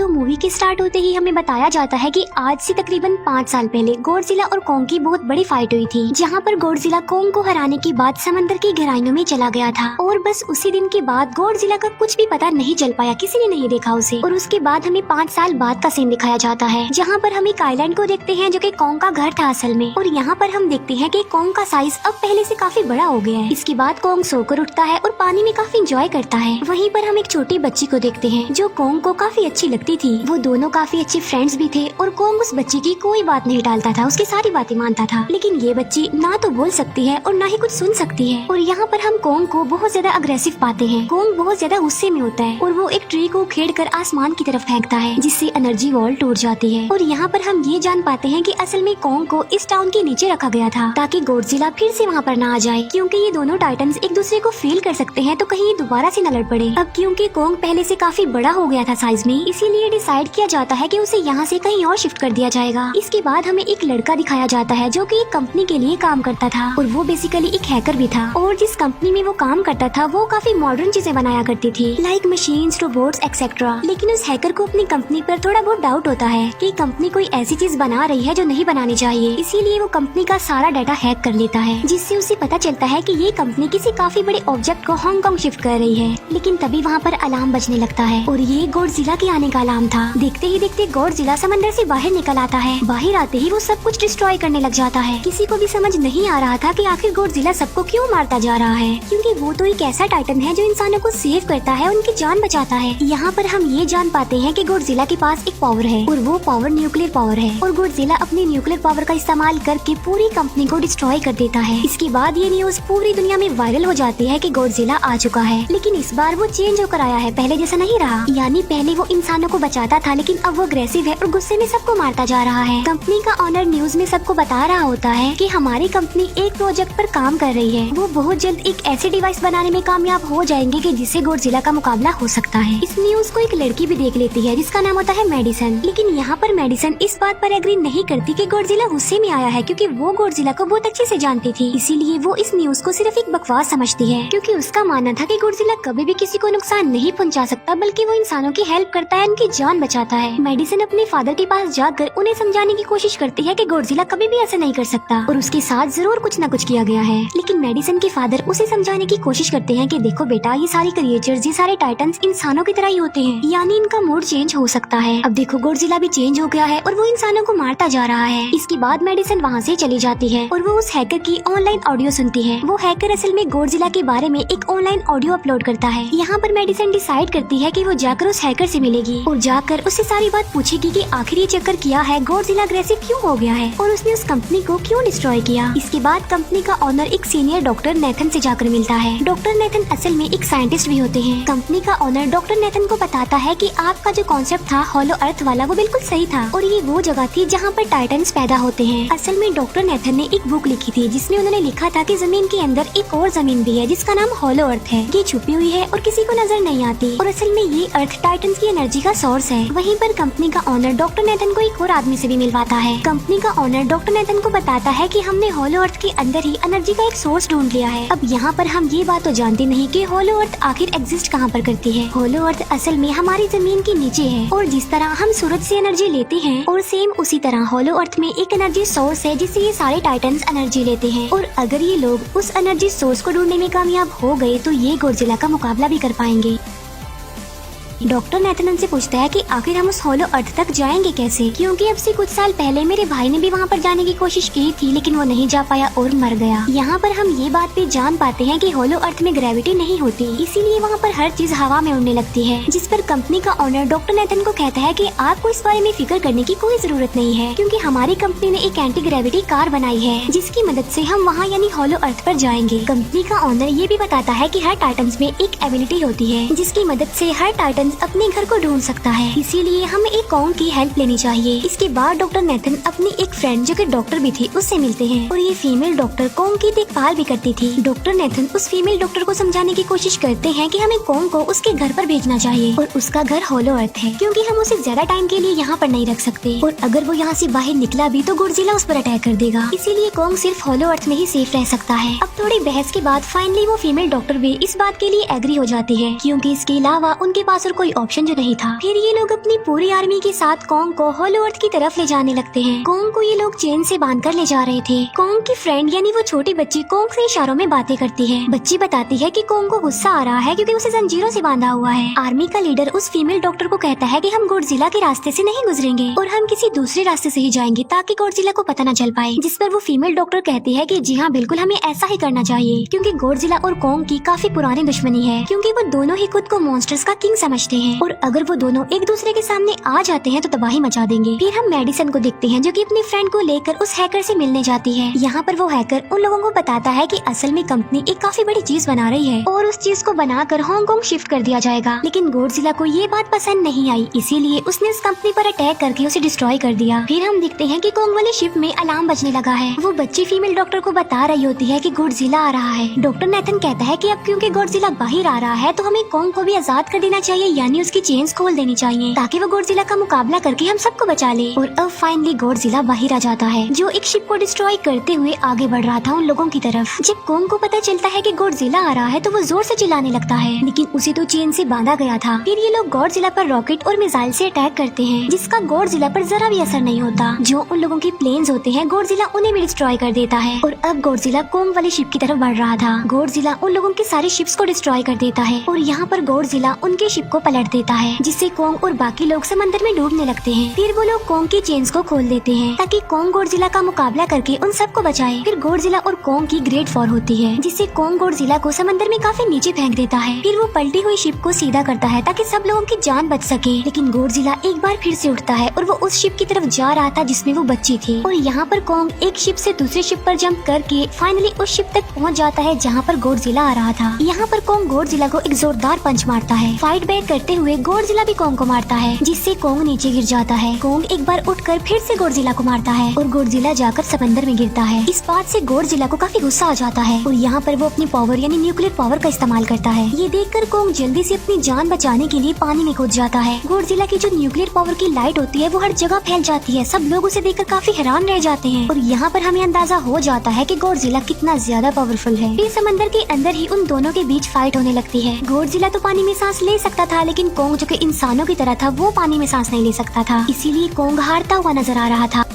तो मूवी के स्टार्ट होते ही हमें बताया जाता है कि आज से तकरीबन 5 साल पहले गॉडजिला और कोंग की बहुत बड़ी फाइट हुई थी, जहां पर गॉडजिला कोंग को हराने के बाद समंदर की गहराइयों में चला गया था और बस उसी दिन के बाद गॉडजिला का कुछ भी पता नहीं चल पाया, किसी ने नहीं देखा उसे। और उसके बाद हमें 5 साल बाद का सीन दिखाया जाता है, जहाँ पर हम एक आइलैंड को देखते हैं जो कि कोंग का घर था असल में। और यहाँ पर हम देखते हैं कि कोंग का साइज अब पहले से काफी बड़ा हो गया है। इसके बाद कोंग सोकर उठता है और पानी में काफी एंजॉय करता है। वहीं पर हम एक छोटी बच्ची को देखते हैं जो कोंग को काफी अच्छी लगती थी। वो दोनों काफी अच्छे फ्रेंड्स भी थे और कोंग उस बच्ची की कोई बात नहीं टालता था, उसकी सारी बातें मानता था। लेकिन ये बच्ची ना तो बोल सकती है और ना ही कुछ सुन सकती है। और यहाँ पर हम कोंग को बहुत ज्यादा अग्रेसिव पाते हैं। कोंग बहुत ज्यादा गुस्से में होता है और वो एक ट्री को खेड़कर आसमान की तरफ फेंकता है, जिससे एनर्जी वॉल टूट जाती है। और यहाँ पर हम ये जान पाते हैं कि असल में कोंग को इस टाउन के नीचे रखा गया था ताकि गॉडजिला फिर से वहाँ पर ना आ जाए, क्योंकि ये दोनों टाइटन्स एक दूसरे को फील कर सकते हैं, तो कहीं ये दोबारा से न लड़ पड़े। अब क्योंकि कोंग पहले से काफी बड़ा हो गया था साइज में, इसीलिए डिसाइड किया जाता है कि उसे यहाँ से कहीं और शिफ्ट कर दिया जाएगा। इसके बाद हमें एक लड़का दिखाया जाता है जो कि एक कंपनी के लिए काम करता था और वो बेसिकली एक हैकर भी था। और जिस कंपनी में वो काम करता था वो काफी मॉडर्न चीजें बनाया करती थी, लाइक मशीन्स, रोबोट्स एक्सेट्रा। लेकिन उस हैकर को अपनी कंपनी पर थोड़ा बहुत डाउट होता है कि कंपनी कोई ऐसी चीज बना रही है जो नहीं बनानी चाहिए, इसीलिए वो कंपनी का सारा डाटा हैक कर लेता है, जिससे उसे पता चलता है कि ये कंपनी किसी काफी बड़े ऑब्जेक्ट को हांगकांग शिफ्ट कर रही है। लेकिन तभी वहाँ पर अलार्म बजने लगता है और ये गॉडजिला के आने का अलार्म था। देखते ही देखते गॉडजिला समंदर से बाहर निकल आता है। बाहर आते ही वो सब कुछ डिस्ट्रॉय करने लग जाता है। किसी को भी समझ नहीं आ रहा था कि आखिर गॉडजिला सबको क्यों मारता जा रहा है, क्योंकि वो तो एक ऐसा टाइटन है जो इंसानों को सेव करता है, उनकी जान बचाता है। यहाँ पर हम ये जान पाते हैं कि गॉडजिला के पास एक पावर है और वो पावर न्यूक्लियर पावर है। और गॉडजिला अपने न्यूक्लियर पावर का इस्तेमाल करके पूरी कंपनी को डिस्ट्रॉय कर देता है। इसके बाद ये न्यूज पूरी दुनिया में वायरल हो जाती है कि गॉडजिला आ चुका है। लेकिन इस बार वो चेंज होकर आया है, पहले जैसा नहीं रहा। यानी पहले वो इंसानों को बचाता था, लेकिन अब वो अग्रेसिव है और गुस्से में सबको मारता जा रहा है। कंपनी का ऑनर न्यूज में सबको बता रहा होता है कि हमारी कंपनी एक प्रोजेक्ट पर काम कर रही है। वो बहुत जल्द एक ऐसी डिवाइस बनाने में कामयाब हो जाएंगे कि जिससे गॉडजिला का मुकाबला हो सकता है। इस न्यूज को एक लड़की भी देख लेती है जिसका नाम होता है मेडिसन। लेकिन यहाँ पर मेडिसन इस बात पर एग्री नहीं करती कि गॉडजिला गुस्से में आया है, क्योंकि वो गॉडजिला को बहुत अच्छे से जानती थी। इसीलिए वो इस न्यूज को सिर्फ एक बकवास समझती है, क्योंकि उसका मानना था कि गॉडजिला कभी भी किसी को नुकसान नहीं पहुंचा सकता, बल्कि वो इंसानों की हेल्प करता है, उनकी जान बचाता है। मेडिसन अपने फादर के पास जाकर उन्हें समझाने की कोशिश करती है कि गॉडजिला कभी भी ऐसा नहीं कर सकता और उसके साथ जरूर कुछ न कुछ किया गया है। लेकिन मेडिसन के फादर उसे समझाने की कोशिश करते हैं कि देखो बेटा, ये सारे क्रिएचर्स, ये सारे टाइटन्स इंसानों की तरह ही होते हैं, यानी इनका मूड चेंज हो सकता है। अब देखो गॉडजिला भी चेंज हो गया है और वो इंसानों को मारता जा रहा है। इसके बाद मेडिसन वहाँ से चली जाती है और वो उस हैकर की ऑनलाइन ऑडियो सुनती है। वो हैकर असल में गॉडजिला के बारे में एक ऑनलाइन ऑडियो अपलोड करता है। यहाँ पर मेडिसन डिसाइड करती है कि वो जाकर उस हैकर से मिलेगी और जाकर उससे सारी बात पूछेगी कि आखिर ये चक्कर किया है, गॉडजिला अग्रेसिव क्यों हो गया है और उसने उस कंपनी को क्यों डिस्ट्रॉय किया। इसके बाद कंपनी का ऑनर एक सीनियर डॉक्टर नेथन से जाकर मिलता है। डॉक्टर नेथन असल में एक साइंटिस्ट भी होते हैं। कंपनी का ऑनर डॉक्टर नेथन को बताता है कि आपका जो कॉन्सेप्ट था हॉलो अर्थ वाला, वो बिल्कुल सही था और ये वो जगह थी जहाँ पर टाइटन्स पैदा होते हैं। असल में डॉक्टर नेथन ने एक बुक लिखी थी जिसमें उन्होंने लिखा था कि जमीन के अंदर एक और जमीन भी है जिसका नाम हॉलो अर्थ है। ये छुपी हुई है और किसी को नजर नहीं आती और असल में ये अर्थ टाइटन्स की एनर्जी का सोर्स है। वहीं पर कंपनी का ऑनर डॉक्टर नेथन को एक और आदमी से भी मिलवाता है। कंपनी का ऑनर डॉक्टर नेथन को बताता है कि हमने हॉलो अर्थ के अंदर ही एनर्जी का एक सोर्स ढूंढ लिया है। अब यहाँ पर हम ये बात तो जानते नहीं कि हॉलो अर्थ आखिर एग्जिस्ट कहाँ पर करती है। हॉलो अर्थ असल में हमारी जमीन के नीचे है और जिस तरह हम सूरज से एनर्जी लेते हैं और सेम उसी तरह हॉलो अर्थ में एक एनर्जी सोर्स है जिससे ये सारे टाइटन्स एनर्जी लेते हैं। और अगर ये लोग उस एनर्जी सोर्स को ढूंढने में कामयाब हो गए तो ये गॉडजिला का मुकाबला भी कर पाएंगे। डॉक्टर नेथन उनसे पूछता है कि आखिर हम उस हॉलो अर्थ तक जाएंगे कैसे, क्योंकि अब से कुछ साल पहले मेरे भाई ने भी वहाँ पर जाने की कोशिश की थी लेकिन वो नहीं जा पाया और मर गया। यहाँ पर हम ये बात भी जान पाते हैं कि हॉलो अर्थ में ग्रेविटी नहीं होती, इसीलिए वहाँ पर हर चीज हवा में उड़ने लगती है। जिस पर कंपनी का ऑनर डॉक्टर नेथन को कहता है कि आपको इस बारे में फिक्र करने की कोई जरूरत नहीं है, क्योंकि हमारी कंपनी ने एक एंटी ग्रेविटी कार बनाई है जिसकी मदद से हम वहाँ यानी हॉलो अर्थ पर जाएंगे। कंपनी का ऑनर ये भी बताता है कि हर टाइटन्स में एक एबिलिटी होती है जिसकी मदद से हर टाइटन अपने घर को ढूंढ सकता है, इसीलिए हमें एक कोंग की हेल्प लेनी चाहिए। इसके बाद डॉक्टर नेथन अपनी एक फ्रेंड जो कि डॉक्टर भी थी उससे मिलते हैं और ये फीमेल डॉक्टर कोंग की देखभाल भी करती थी। डॉक्टर नेथन उस फीमेल डॉक्टर को समझाने की कोशिश करते हैं कि हमें कोंग को उसके घर पर भेजना चाहिए और उसका घर हॉलो अर्थ है, क्योंकि हम उसे ज्यादा टाइम के लिए यहाँ पर नहीं रख सकते और अगर वो यहाँ से बाहर निकला भी तो गॉडजिला उस पर अटैक कर देगा, इसीलिए कोंग सिर्फ हॉलो अर्थ में ही सेफ रह सकता है। अब थोड़ी बहस के बाद फाइनली वो फीमेल डॉक्टर भी इस बात के लिए एग्री हो जाती है, क्योंकि इसके अलावा उनके पास और कोई ऑप्शन जो नहीं था। फिर ये लोग अपनी पूरी आर्मी के साथ कोंग को होलो अर्थ की तरफ ले जाने लगते हैं। कोंग को ये लोग चेन से बांध कर ले जा रहे थे। कोंग की फ्रेंड यानी वो छोटी बच्ची कोंग से इशारों में बातें करती है। बच्ची बताती है कि कोंग को गुस्सा आ रहा है क्योंकि उसे जंजीरों से बांधा हुआ है। आर्मी का लीडर उस फीमेल डॉक्टर को कहता है कि हम गोडजिला के रास्ते से नहीं गुजरेंगे और हम किसी दूसरे रास्ते से ही जाएंगे ताकि गोडजिला को पता न चल पाए। जिस पर वो फीमेल डॉक्टर कहती है कि जी हाँ बिल्कुल हमें ऐसा ही करना चाहिए क्योंकि गोडजिला और कोंग की काफी पुरानी दुश्मनी है, क्योंकि वो दोनों ही खुद को मॉन्स्टर्स का किंग समझते हैं और अगर वो दोनों एक दूसरे के सामने आ जाते हैं तो तबाही मचा देंगे। फिर हम मेडिसन को देखते हैं जो कि अपनी फ्रेंड को लेकर उस हैकर से मिलने जाती है। यहाँ पर वो हैकर उन लोगों को बताता है कि असल में कंपनी एक काफी बड़ी चीज बना रही है और उस चीज को बनाकर हांगकांग शिफ्ट कर दिया जाएगा। लेकिन गोडजिला को ये बात पसंद नहीं आई, इसीलिए उसने उस कंपनी पर अटैक करके उसे डिस्ट्रॉय कर दिया। फिर हम देखते हैं कि कोंग वाले शिप में अलार्म बजने लगा है। वो बच्ची फीमेल डॉक्टर को बता रही होती है कि गोडजिला आ रहा है। डॉक्टर नेथन कहता है कि अब क्योंकि गोडजिला बाहर आ रहा है तो हमें कोंग को भी आजाद कर देना चाहिए, यानी उसकी चेन्स खोल देनी चाहिए ताकि वो गोडजिला का मुकाबला करके हम सबको बचा ले। और अब फाइनली गोडजिला बाहर आ जाता है जो एक शिप को डिस्ट्रॉय करते हुए आगे बढ़ रहा था उन लोगों की तरफ। जब कोंग को पता चलता है कि गोडजिला आ रहा है तो वो जोर से चिल्लाने लगता है, लेकिन उसे तो चेन से बांधा गया था। फिर ये लोग गोडजिला पर रॉकेट और मिसाइल से अटैक करते हैं जिसका गोडजिला पर जरा भी असर नहीं होता। जो उन लोगों के प्लेन्स होते हैं गोडजिला उन्हें भी डिस्ट्रॉय कर देता है। और अब गोडजिला कोंग वाली शिप की तरफ बढ़ रहा था। गोडजिला उन लोगों के सारे शिप्स को डिस्ट्रॉय कर देता है और यहाँ पर गोडजिला उनके शिप को पलट देता है जिससे कोंग और बाकी लोग समंदर में डूबने लगते हैं। फिर वो लोग कोंग की चेन्स को खोल देते हैं ताकि कोंग गोडजिला का मुकाबला करके उन सबको बचाए। फिर गोडजिला और कोंग की ग्रेट वॉर होती है जिससे कोंग गोडजिला को समंदर में काफी नीचे फेंक देता है। फिर वो पलटी हुई शिप को सीधा करता है ताकि सब लोगों की जान बच सके। लेकिन गोडजिला एक बार फिर से उठता है और वो उस शिप की तरफ जा रहा था जिसमें वो बच्ची थी। और यहाँ पर कोंग एक शिप से दूसरी शिप पर जंप करके फाइनली उस शिप तक पहुँच जाता है जहाँ पर गोडजिला आ रहा था। यहाँ पर कोंग गोडजिला को एक जोरदार पंच मारता है। फाइट बैक करते हुए गोडजिला भी कोंग को मारता है जिससे कोंग नीचे गिर जाता है। कोंग एक बार उठकर फिर से गोडजिला को मारता है और गोडजिला जाकर समंदर में गिरता है। इस बात से गोडजिला को काफी गुस्सा आ जाता है और यहाँ पर वो अपनी पावर यानी न्यूक्लियर पावर का इस्तेमाल करता है। ये देखकर कोंग जल्दी से अपनी जान बचाने के लिए पानी में कूद जाता है। गोडजिला की जो न्यूक्लियर पावर की लाइट होती है वो हर जगह फैल जाती है। सब लोग उसे देखकर काफी हैरान रह जाते हैं और यहाँ पर हमें अंदाजा हो जाता है कि गोडजिला कितना ज्यादा पावरफुल है। फिर समंदर के अंदर ही उन दोनों के बीच फाइट होने लगती है। गोडजिला तो पानी में सांस ले सकता था लेकिन कोंग जो कि इंसानों की तरह था वो पानी में सांस नहीं ले सकता था, इसीलिए कोंग हारता हुआ नजर आ रहा था।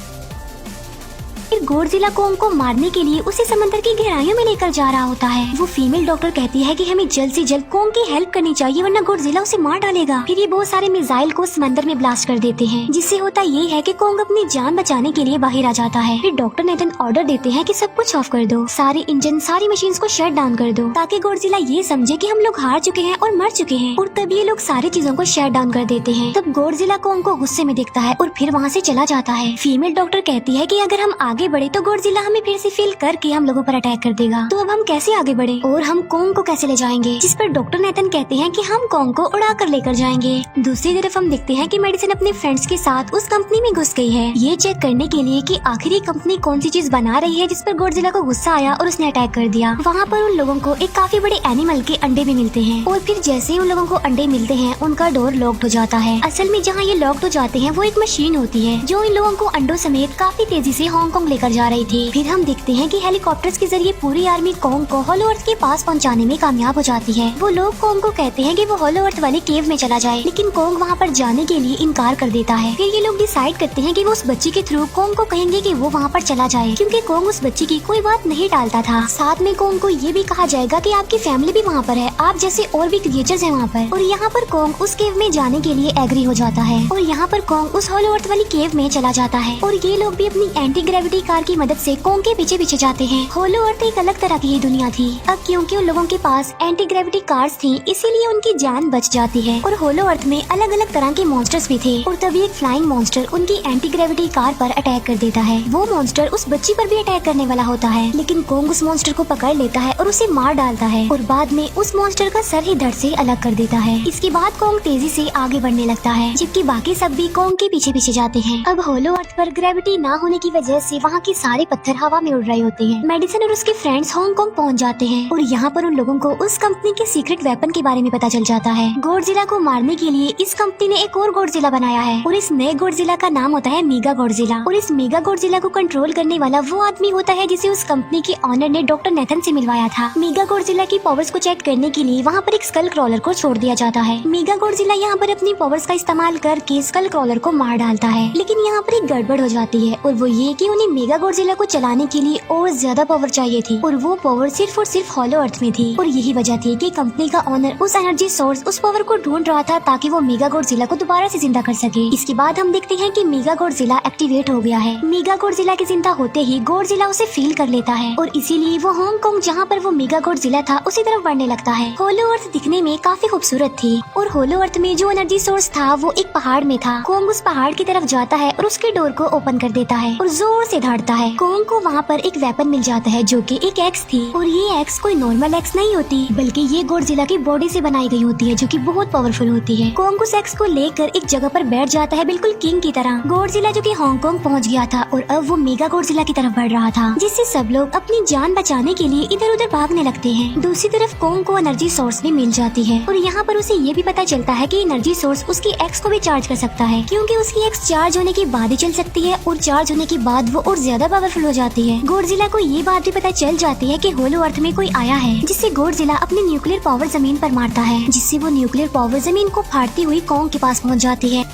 फिर गोडजिला कोंग को मारने के लिए उसे समंदर की गहराइयों में लेकर जा रहा होता है। वो फीमेल डॉक्टर कहती है कि हमें जल्द से जल्द कोंग की हेल्प करनी चाहिए वरना गोडजिला उसे मार डालेगा। फिर ये बहुत सारे मिसाइल को समंदर में ब्लास्ट कर देते हैं जिससे होता ये है कि कोंग अपनी जान बचाने के लिए बाहर आ जाता है। फिर डॉक्टर नेथन ऑर्डर देते हैं कि सब कुछ ऑफ कर दो, सारे इंजन सारी मशीन को शट डाउन कर दो ताकि गोडजिला ये समझे कि हम लोग हार चुके हैं और मर चुके हैं। और तब ये लोग सारी चीजों को शट डाउन कर देते हैं। तब गोडजिला कोंग को गुस्से में देखता है और फिर वहाँ से चला जाता है। फीमेल डॉक्टर कहती है कि अगर हम आगे बढ़े तो गोडजिला हमें फिर से फील करके हम लोगों पर अटैक कर देगा, तो अब हम कैसे आगे बढ़े और हम कोंग को कैसे ले जाएंगे। जिस पर डॉक्टर नेथन कहते हैं कि हम कोंग को उड़ा कर लेकर जाएंगे। दूसरी तरफ हम देखते हैं कि मेडिसन अपने फ्रेंड्स के साथ उस कंपनी में घुस गई है ये चेक करने के लिए कि आखिर ये कंपनी कौन सी चीज बना रही है जिस पर गोडजिला को गुस्सा आया और उसने अटैक कर दिया। वहाँ पर उन लोगों को एक काफी बड़े एनिमल के अंडे भी मिलते हैं और फिर जैसे ही उन लोगों को अंडे मिलते हैं उनका डोर लॉक्ड हो जाता है। असल में जहाँ ये लॉक्ड हो जाते हैं वो एक मशीन होती है जो इन लोगों को अंडों समेत काफी तेजी से हांगकांग लेकर जा रही थी। फिर हम देखते हैं कि हेलीकॉप्टर्स के जरिए पूरी आर्मी कोंग को होलो अर्थ के पास पहुंचाने में कामयाब हो जाती है। वो लोग कोंग को कहते हैं कि वो होलो अर्थ वाले केव में चला जाए, लेकिन कोंग वहाँ पर जाने के लिए इनकार कर देता है। फिर ये लोग डिसाइड करते हैं कि वो उस बच्ची के थ्रू कोंग को कहेंगे कि वो वहाँ पर चला जाए क्योंकि कोंग उस बच्ची की कोई बात नहीं टालता था। साथ में कोंग को ये भी कहा जाएगा कि आपकी फैमिली भी वहाँ पर है, आप जैसे और भी क्रिएचर्स हैं वहाँ पर। और यहाँ पर कोंग उस केव में जाने के लिए एग्री हो जाता है और यहाँ पर कोंग उस होलो अर्थ वाली केव में चला जाता है और ये लोग भी अपनी एंटी ग्रेविटी कार की मदद से कोंग के पीछे पीछे जाते हैं। होलो अर्थ एक अलग तरह की ही दुनिया थी। अब क्योंकि उन लोगों के पास एंटी ग्रेविटी कार्स थी इसीलिए उनकी जान बच जाती है। और होलो अर्थ में अलग अलग तरह के मॉन्स्टर्स भी थे और तभी एक फ्लाइंग मॉन्स्टर उनकी एंटी ग्रेविटी कार पर अटैक कर देता है। वो मॉन्स्टर उस बच्ची पर भी अटैक करने वाला होता है लेकिन कोंग उस मॉन्स्टर को पकड़ लेता है और उसे मार डालता है और बाद में उस मॉन्स्टर का सर ही धड़ से अलग कर देता है। इसके बाद कोंग तेजी से आगे बढ़ने लगता है जबकि बाकी सब भी कोंग के पीछे पीछे जाते हैं। अब होलो अर्थ पर ग्रेविटी ना होने की वजह से वहाँ बाकी सारे पत्थर हवा में उड़ रहे होते हैं। मेडिसन और उसके फ्रेंड्स हांगकांग पहुंच जाते हैं और यहाँ पर उन लोगों को उस कंपनी के सीक्रेट वेपन के बारे में पता चल जाता है। गॉडजिला को मारने के लिए इस कंपनी ने एक और गॉडजिला बनाया है और इस नए गॉडजिला का नाम होता है मेगा गॉडजिला। और इस मेगा गॉडजिला को कंट्रोल करने वाला वो आदमी होता है जिसे उस कंपनी के ऑनर ने डॉक्टर नेथन से मिलवाया था। मेगा गॉडजिला की पावर्स को चेक करने के लिए वहाँ पर एक स्कल क्रॉलर को छोड़ दिया जाता है। मेगा गॉडजिला यहाँ पर अपनी पावर्स का इस्तेमाल करके स्कल क्रॉलर को मार डालता है, लेकिन यहाँ पर एक गड़बड़ हो जाती है और वो ये कि उन्हें मेगा गॉडजिला को चलाने के लिए और ज्यादा पावर चाहिए थी और वो पावर सिर्फ और सिर्फ हॉलो अर्थ में थी। और यही वजह थी कि कंपनी का ऑनर उस एनर्जी सोर्स उस पावर को ढूंढ रहा था ताकि वो मेगा गॉडजिला को दोबारा से जिंदा कर सके। इसके बाद हम देखते हैं कि मेगा गॉडजिला एक्टिवेट हो गया है। मेगा गॉडजिला के जिंदा होते ही गॉडजिला उसे फील कर लेता है और इसीलिए वो हांगकांग जहाँ पर वो मेगा गॉडजिला था उसी तरफ बढ़ने लगता है। होलो अर्थ दिखने में काफी खूबसूरत थी और होलो अर्थ में जो एनर्जी सोर्स था वो एक पहाड़ में था। कोंग उस पहाड़ की तरफ जाता है और उसके डोर को ओपन कर देता है और जोर से धाड़ता है। कोंग को वहाँ पर एक वेपन मिल जाता है जो कि एक एक्स थी और ये एक्स कोई नॉर्मल एक्स नहीं होती बल्कि ये गॉडजिला की बॉडी से बनाई गई होती है जो कि बहुत पावरफुल होती है। कोंग उस एक्स को लेकर एक जगह पर बैठ जाता है बिल्कुल किंग की तरह। गॉडजिला जो कि हांगकांग पहुंच गया था और अब वो मेगा गॉडजिला की तरफ बढ़ रहा था, जिससे सब लोग अपनी जान बचाने के लिए इधर उधर भागने लगते हैं। दूसरी तरफ कोंग को एनर्जी सोर्स भी मिल जाती है और यहाँ पर उसे ये भी पता चलता है कि एनर्जी सोर्स उसकी एक्स को भी चार्ज कर सकता है, क्योंकि उसकी एक्स चार्ज होने के बाद ही चल सकती है और चार्ज होने के बाद वो और ज्यादा पावरफुल हो जाती है। गॉडजिला को ये बात भी पता चल जाती है कि होलो अर्थ में कोई आया है, जिससे गॉडजिला अपनी न्यूक्लियर पावर जमीन पर मारता है, जिससे वो न्यूक्लियर पावर जमीन को फाड़ती हुई कोंग के पास पहुँच जाती है।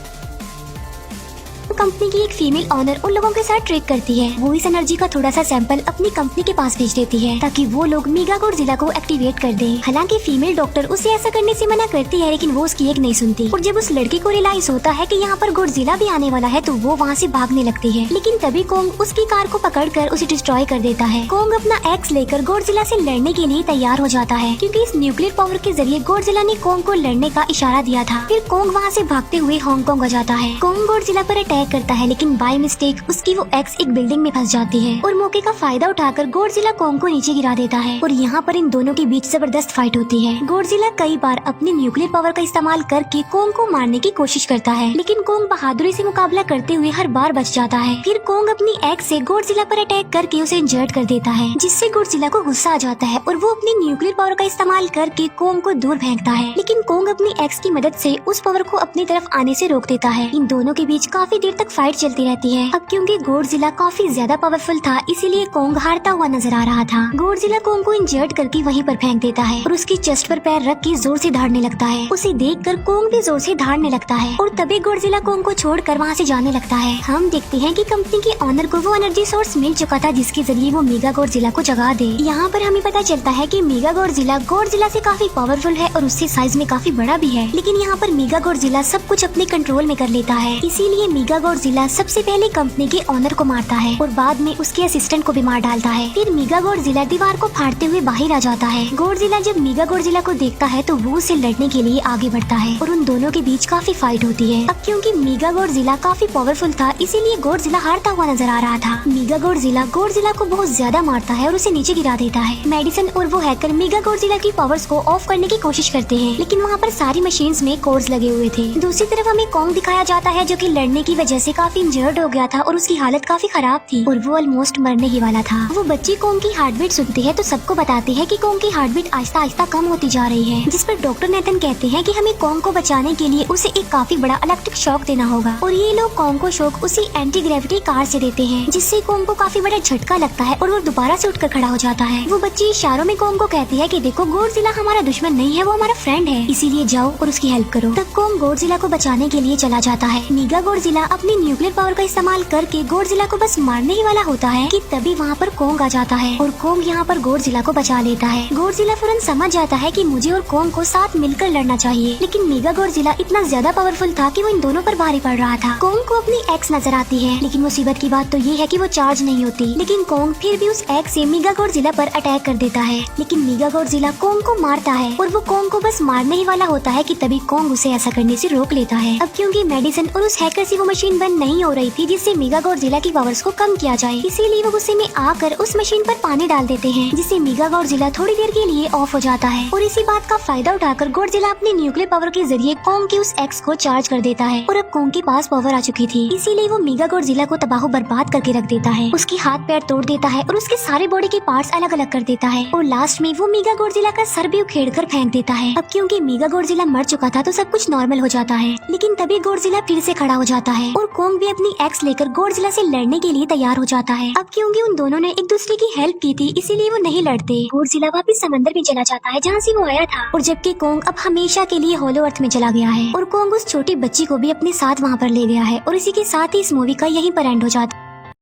कंपनी की एक फीमेल ऑनर उन लोगों के साथ ट्रेक करती है। वो इस एनर्जी का थोड़ा सा सैंपल अपनी कंपनी के पास भेज देती है ताकि वो लोग मेगा गॉडजिला को एक्टिवेट कर दें। हालांकि फीमेल डॉक्टर उसे ऐसा करने से मना करती है, लेकिन वो उसकी एक नहीं सुनती और जब उस लड़की को रियलाइज होता है कि यहाँ पर गॉडजिला भी आने वाला है तो वो वहाँ से भागने लगती है, लेकिन तभी कोंग उसकी कार को पकड़कर उसे डिस्ट्रॉय कर देता है। कोंग अपना एक्स लेकर गॉडजिला से लड़ने के लिए तैयार हो जाता है, क्योंकि इस न्यूक्लियर पावर के जरिए गॉडजिला ने कोंग को लड़ने का इशारा दिया था। फिर कोंग वहाँ से भागते हुए हांगकांग आ जाता है। कोंग गॉडजिला पर अटैक करता है, लेकिन बाय मिस्टेक उसकी वो एक्स एक बिल्डिंग में फंस जाती है और मौके का फायदा उठाकर गॉडजिला कोंग को नीचे गिरा देता है और यहाँ पर इन दोनों के बीच जबरदस्त फाइट होती है। गॉडजिला कई बार अपनी न्यूक्लियर पावर का इस्तेमाल करके कोंग को मारने की कोशिश करता है, लेकिन कोंग बहादुरी से मुकाबला करते हुए हर बार बच जाता है। फिर कोंग अपनी एक्स से गॉडजिला पर अटैक करके उसे इंजर्ड कर देता है, जिससे गॉडजिला को गुस्सा आ जाता है और वो अपनी न्यूक्लियर पावर का इस्तेमाल करके कोंग को दूर फेंकता है, लेकिन कोंग अपनी एक्स की मदद से उस पावर को अपनी तरफ आने से रोक देता है। इन दोनों के बीच काफी देर तक फाइट चलती रहती है। अब क्योंकि गॉडजिला काफी ज्यादा पावरफुल था, इसीलिए कोंग हारता हुआ नजर आ रहा था। गॉडजिला कोंग को इंजर्ड करके वहीं पर फेंक देता है और उसकी चेस्ट पर पैर रख के जोर से धाड़ने लगता है। उसे देखकर कोंग भी जोर से धाड़ने लगता है और तभी गॉडजिला कोंग को छोड़कर वहाँ से जाने लगता है। हम देखते हैं कि कंपनी के ऑनर को वो एनर्जी सोर्स मिल चुका था जिसके जरिए वो मेगा गॉडजिला को जगा दे। यहाँ पर हमें पता चलता है कि मेगा गॉडजिला से काफी पावरफुल है और उससे साइज में काफी बड़ा भी है, लेकिन यहाँ पर मेगा गॉडजिला सब कुछ अपने कंट्रोल में कर लेता है। इसीलिए मेगा गॉडजिला सबसे पहले कंपनी के ऑनर को मारता है और बाद में उसके असिस्टेंट को भी मार डालता है। फिर मेगा गॉडजिला दीवार को फाड़ते हुए बाहर आ जाता है। गॉडजिला जब मेगा गॉडजिला को देखता है तो वो उसे लड़ने के लिए आगे बढ़ता है और उन दोनों के बीच काफी फाइट होती है। अब क्योंकि मेगा गॉडजिला काफी पावरफुल था, इसीलिए गॉडजिला हारता हुआ नजर आ रहा था। मेगा गॉडजिला को बहुत ज्यादा मारता है और उसे नीचे गिरा देता है। मेडिसन और वो हैकर मेगा गॉडजिला की पावर्स को ऑफ करने की कोशिश करते हैं, लेकिन वहाँ पर सारी मशीन्स में कोड्स लगे हुए थे। दूसरी तरफ हमें कोंग दिखाया जाता है जो कि लड़ने की वजह से काफी इंजर्ड हो गया था और उसकी हालत काफी खराब थी और वो ऑलमोस्ट मरने ही वाला था। वो बच्ची कोंग की हार्ट बीट सुनती है तो सबको बताती है कि कोंग की हार्ट बीट आहिस्ता आहिस्ता कम होती जा रही है, जिस पर डॉक्टर नेथन कहते हैं कि हमें कोंग को बचाने के लिए उसे एक काफी बड़ा इलेक्ट्रिक शॉक देना होगा और ये लोग कोंग को शॉक उसी एंटी ग्रेविटी कार से देते हैं, जिससे कोंग को काफी बड़ा झटका लगता है और वो दोबारा से उठकर खड़ा हो जाता है। वो बच्ची इशारों में कोंग को कहती है कि देखो गॉडजिला हमारा दुश्मन नहीं है, वो हमारा फ्रेंड है, इसीलिए जाओ और उसकी हेल्प करो। तब कोंग गॉडजिला को बचाने के लिए चला जाता है। मेगा गॉडजिला अपनी न्यूक्लियर पावर का इस्तेमाल करके गॉडजिला को बस मारने ही वाला होता है कि तभी वहाँ पर कोंग आ जाता है और कोंग यहाँ पर गॉडजिला को बचा लेता है। गॉडजिला फौरन समझ जाता है कि मुझे और कोंग को साथ मिलकर लड़ना चाहिए, लेकिन मेगा गॉडजिला इतना ज्यादा पावरफुल था कि वो इन दोनों पर भारी पड़ रहा था। कोंग को अपनी एक्स नजर आती है, लेकिन मुसीबत की बात तो ये है कि वो चार्ज नहीं होती, लेकिन कोंग फिर भी उस एक्स से मेगा गॉडजिला पर अटैक कर देता है। लेकिन मेगा गॉडजिला कोंग को मारता है और वो कोंग को बस मारने ही वाला होता है कि तभी कोंग उसे ऐसा करने से रोक लेता है। अब क्योंकि मेडिसन और उस हैकर से वो मशीन मशीन बंद नहीं हो रही थी जिससे मेगा गॉडजिला की पावर्स को कम किया जाए, इसीलिए वो गुस्से में आकर उस मशीन पर पानी डाल देते हैं, जिससे मेगा गॉडजिला थोड़ी देर के लिए ऑफ हो जाता है। और इसी बात का फायदा उठाकर गॉडजिला अपने न्यूक्लियर पावर के जरिए कोंग की उस एक्स को चार्ज कर देता है और अब कोंग के पास पावर आ चुकी थी, इसीलिए वो मेगा गॉडजिला को तबाह बर्बाद करके रख देता है, उसकी हाथ पैर तोड़ देता है और उसके सारे बॉडी के पार्ट्स अलग अलग कर देता है और लास्ट में वो मेगा गॉडजिला का सर भी उखेड़ कर फेंक देता है। अब क्योंकि मेगा गॉडजिला मर चुका था तो सब कुछ नॉर्मल हो जाता है, लेकिन तभी गॉडजिला फिर से खड़ा हो जाता है और कोंग भी अपनी एक्स लेकर गॉडजिला से लड़ने के लिए तैयार हो जाता है। अब क्योंकि उन दोनों ने एक दूसरे की हेल्प की थी इसीलिए वो नहीं लड़ते। गॉडजिला वापस समंदर में चला जाता है जहाँ से वो आया था, और जबकि कोंग अब हमेशा के लिए होलो अर्थ में चला गया है और कोंग उस छोटी बच्ची को भी अपने साथ वहाँ पर ले गया है। और इसी के साथ ही इस मूवी का यहीं पर एंड हो जाता है।